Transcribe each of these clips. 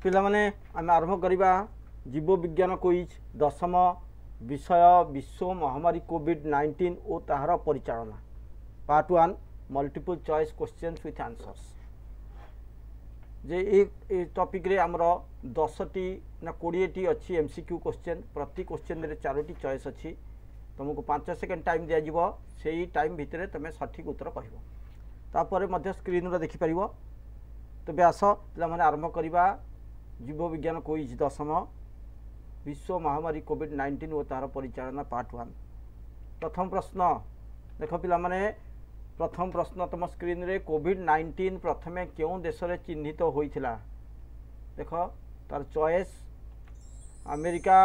पिला माने आम आरंभ करवा जीव विज्ञान क्विज दशम विषय विश्व महामारी कोविड-19 और ताहार परिचालना part 1 multiple choice questions with answers जे ए टॉपिक रे हमरो 10टी ना 20टी अच्छी एमसीक्यू क्वेश्चन प्रति क्वेश्चन रे 4टी चॉइस अच्छी तुमको 5 सेकंड टाइम दिया जिवो सेही टाइम भितरे तमे सठिक उत्तर कहबो तापर मध्य स्क्रीन रे देखि परिबो तो व्यास पिला माने आरंभ करवा जीव विज्ञान क्विज दशम विश्व महामारी कोविड-19 और तार परिचालना पार्ट 1 प्रथम प्रश्न देख पिला माने प्रथम प्रश्न तुम स्क्रीन रे कोविड-19 प्रथमे क्यों देश रे चिन्हित होइथिला देख तार चॉइस अमेरिका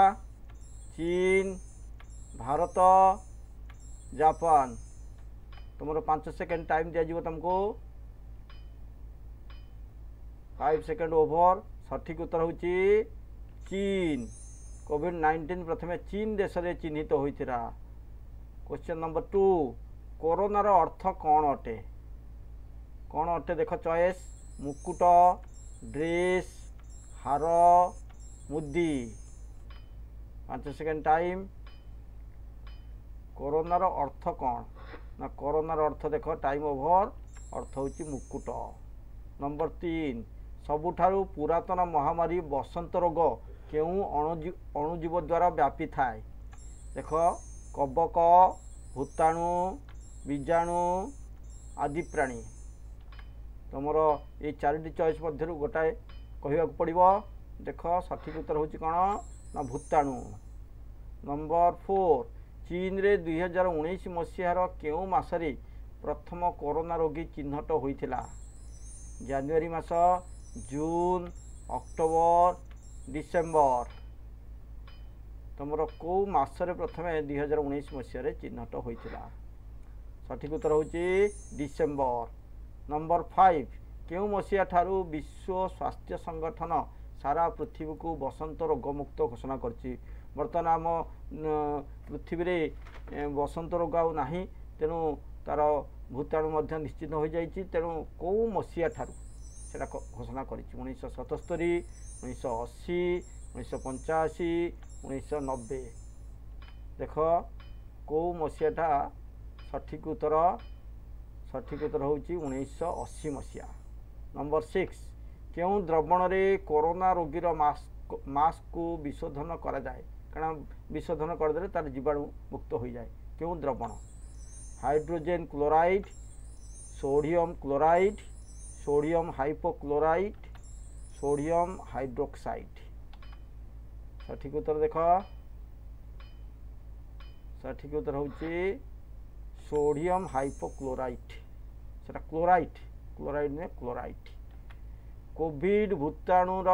चीन भारत जापान तुमरो 5 सेकंड टाइम दिया जिवो तुमको 5 सेकंड ओवर सठिक उत्तर होची चीन कोविड-19 प्रथमे चीन देश रे चिन्हित होइथिरा क्वेश्चन नंबर 2 कोरोना रो अर्थ कौन अटे देख चॉइस मुकुट ड्रेस हार मुदी 5 सेकंड टाइम कोरोना रो अर्थ कौन ना कोरोना रो अर्थ देख टाइम ओवर अर्थ होची मुकुट नंबर 3 सबुठारु पुरातन महामारी बसंत रोग केउ अणुजीव द्वारा व्यापी थाए देख कबक भूताणु बीजाणु आदि प्राणी तुमर ये 4टी चॉइस मध्य गोटाए कहवा पड़ो देख सठिक उत्तर होची कौन ना भूताणु नंबर 4 चीन रे 2019 मसीहार केउ मासरे प्रथम कोरोना रोगी चिन्हट होइथिला जनवरी मास जून अक्टोबर डिसेम्बर तुमर कौ मासरे प्रथमे 2019 मसीह चिन्हट होइथिला सठिक उत्तर होची डिसेम्बर नंबर 5 केउ मसीहा ठारू विश्व स्वास्थ्य संगठन सारा पृथ्वी को बसंत रोग मुक्त घोषणा करछि बर्तमान आम पृथ्वी रे बसंत रोग आउ नाही तेणु तार भूताणु मध्य निश्चित हो जाइछि तेणु कौ मसीहा ठारू सेटा घोषणा करिछि 1977 1980 1985 1990 देख कौ मसीहाटा सठिक उत्तर होची 1980 मसीहा नंबर 6 केउ द्रवण रे कोरोना रोगीर मास्क को विशोधन करा जाए कारण विशोधन कर देले तार जीवाणु मुक्त हो जाए केउ द्रवण hydrogen chloride sodium chloride sodium hypochloride sodium hydroxide सठिक उत्तर देख सठिक उत्तर होची सोडियम हाइपोक्लोराइड सेटा क्लोराइड में क्लोराइड कोविड भूताणुर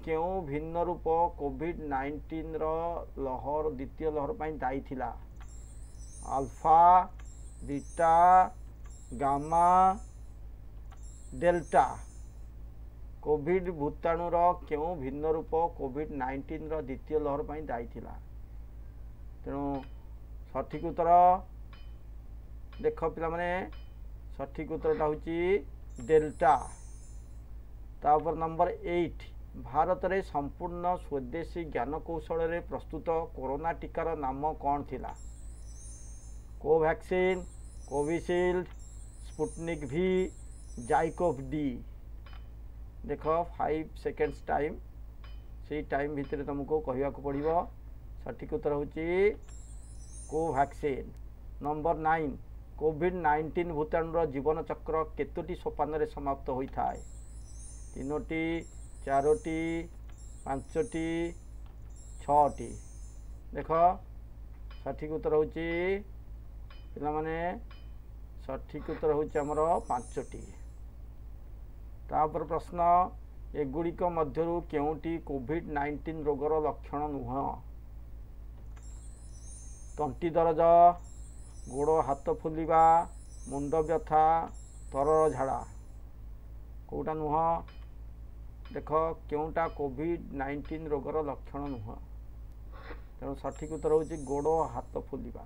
केउ भिन्न रूप कोविड-19 लहर द्वितीय लहर पर दायी थिला alpha beta gamma delta Covid भूताणुर केउ भिन्न रूप कोविड-19 द्वितीय लहर पर दायी थिला तेणु सठिक उत्तर देख पिला माने सठिक उत्तरटा होची डेल्टा तापर नंबर 8 भारत रे संपूर्ण स्वदेशी ज्ञान कौशल रे प्रस्तुत कोरोना टीकार नाम कौन थिला कोवैक्सीन कोविशील्ड स्पुटनिक भी जाइकोव डी देख 5 सेकेंड्स टाइम से टाइम भितर तुमको कहवा पड़ो सठिक उत्तर होची कोवैक्सीन नंबर 9 कोविड-19 भूताणुर जीवन चक्र केतोटी सोपान रे समाप्त होता है 3टी 4टी 5टी 6टी देख सठिक उत्तर होची पिला माने सठिक उत्तर होची हमर 5टी तापर प्रश्न एगुड़िक मध्यरु केउटी कोविड-19 रोगर लक्षण नुह तंटी दरज गोड़ हाथ फुलिबा मुंड व्यथा तरल झाड़ा कोटा नुह देख क्योंटा कोविड-19 रोगर लक्षण नुह तेणु सठिक उत्तर होची गोड़ हाथ फुलिबा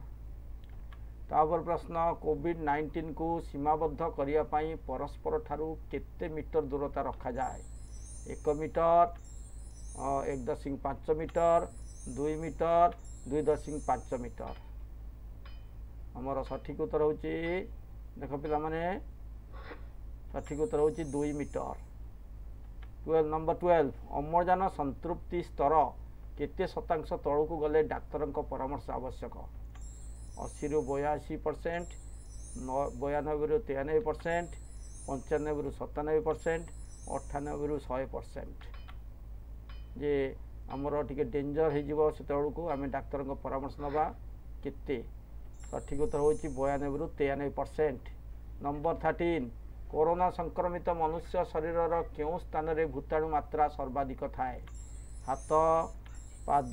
तापर प्रश्न कोविड-19 को सीमाबद्ध करने परस्पर ठारू केते मीटर दूरता रखा जाए 1 मीटर 1.5 मीटर 2 मीटर 2.5 मीटर आमर सठिक उत्तर हूँ देख पिला माने सठिक उत्तर हूँ 2 मीटर। 12 अम्लजान संतृप्ति स्तर केते शतांश तलू गले डाक्तर परामर्श आवश्यक 80 ରୁ 82%, 92 ରୁ 93%, 95 ରୁ 97%, 98 ରୁ 100%। जे आमर टिके डेंजर हो से आम डाक्तर परामर्श नवा केते सठिक उत्तर हूँ 92 ରୁ 93%। नंबर 13 कोरोना संक्रमित मनुष्य शरीर क्यों स्थान रे भूताणु मात्रा सर्वाधिक थाए हाथ पाद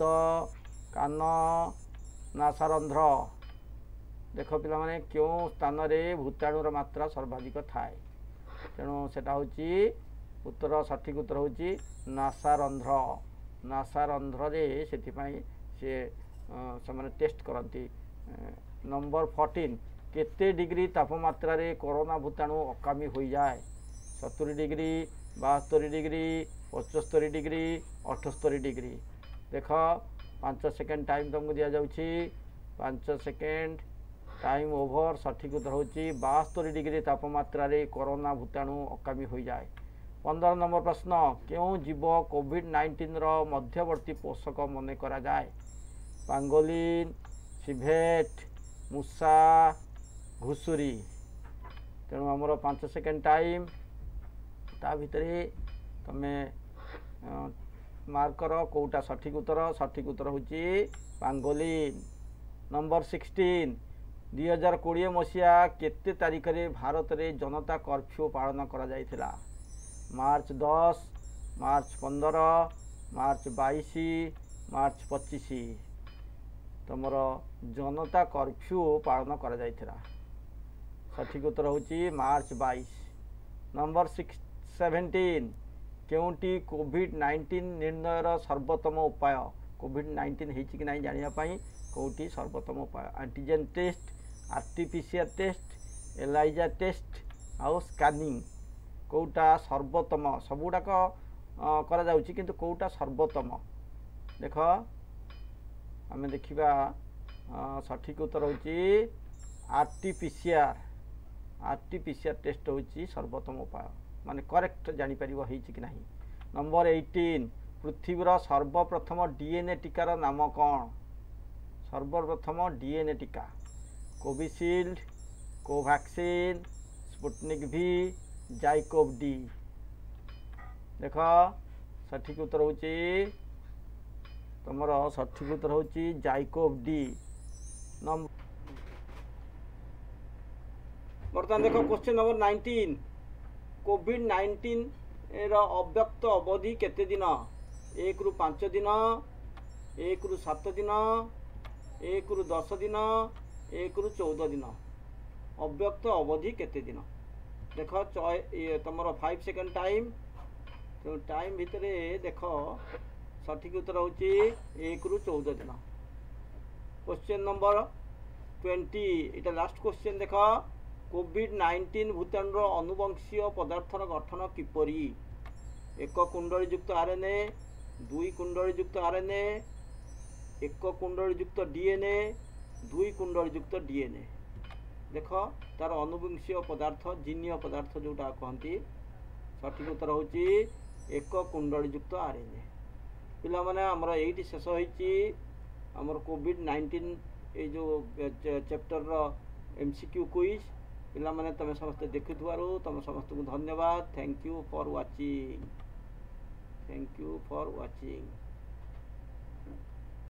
कान नासारंध्र देख पिला माने क्यों स्थान रे भूताणुर मात्रा सर्वाधिक थाए तेणु सेटा होची उत्तर सठिक उत्तर होची नासारंध्र। नासारंध्र रे सेथिपाई से माने टेस्ट करती। नंबर 14 केते डिग्री तापमात्रा रे कोरोना भूताणु अकामी हो जाए 70 डिग्री 72 डिग्री 75 डिग्री 78 डिग्री देख 5 सेकेंड टाइम तुमको दिया जाउछि 5 सेकेंड टाइम ओवर सठिक उत्तर हूँ 72 डिग्री तापमात्रा रे कोरोना भूताणु अकामी हो जाए। 15 नंबर प्रश्न क्यों जीव कोविड-19 रो मध्यवर्ती पोषक मन करा जाए पांगोलिन सिभेट मूषा घुसुरी तेणु आमर 5 सेकेंड टाइम ता भितर तमें मार्क कर कोटा सठिक उत्तर हूँ पांगोलिन। नंबर 16 2020 मसीहा केते तारिख रे भारत रे जनता कर्फ्यू पालन करा जायथिला मार्च 10 मार्च 15 मार्च 22 मार्च 25 तमर जनता कर्फ्यू पालन करा जायथिला सठिक उत्तर हूँ मार्च 22। नंबर 17 केउटी कोविड-19 निर्णयर सर्वोत्तम उपाय कोविड-19 होती कि नहीं जानापी कौटी सर्वोत्तम उपाय antigen test RTPCR test ELISA test आउ स्कानिंग कौटा सर्वोत्तम सबुडाक करा जाउछि किंतु कौटा सर्वोत्तम देख आम देखा सठिक उत्तर हूँ आरटीपीसीआर टेस्ट हूँ सर्वोत्तम उपाय माने करेक्ट जापर होती कि नहीं। नंबर 18 पृथ्वीर सर्वप्रथम डीएनए टीकार नाम कौन सर्वप्रथम डीएनए टीका कोविशील्ड कोवैक्सीन स्पुटनिक भी जाइकोव डी देख सठिक उत्तर हूँ तुम सठिक उत्तर हूँ जाइकोव डी। बर्तमान देख क्वेश्चन नंबर 19 कोविड-19 अव्यक्त अवधि केते दिन 1 ରୁ 5 दिन 1 ରୁ 7 दिन 1 ରୁ 10 दिन 1 ରୁ 14 दिन अव्यक्त अवधि केते दिन देख तुम 5 सेकेंड टाइम तो टाइम भितर देख सठिक उत्तर हूँ 1 ରୁ 14 दिन। क्वेश्चन नंबर 20 इटा लास्ट क्वेश्चन देख कोविड-19 भूताणुर अनुवंशीय पदार्थर गठन किपरि 1 कुंडलीयुक्त आरएनए 2 कुंडलीयुक्त आरएनए 1 कुंडलीयुक्त डीएनए 2 कुंडलीयुक्त डीएनए देख तार अनुवंशीय पदार्थ जीनीय पदार्थ जोटा कहती सठिक उत्तर हूँ 1 कुंडलीयुक्त आरएनए। पिला माने आमर एइटी शेष होईची आमर कोविड-19 ये जो चैप्टर एमसीक्यू क्विज पिला माने तमे समस्त देखुथुवारु तमे समस्त को धन्यवाद। Thank you for watching.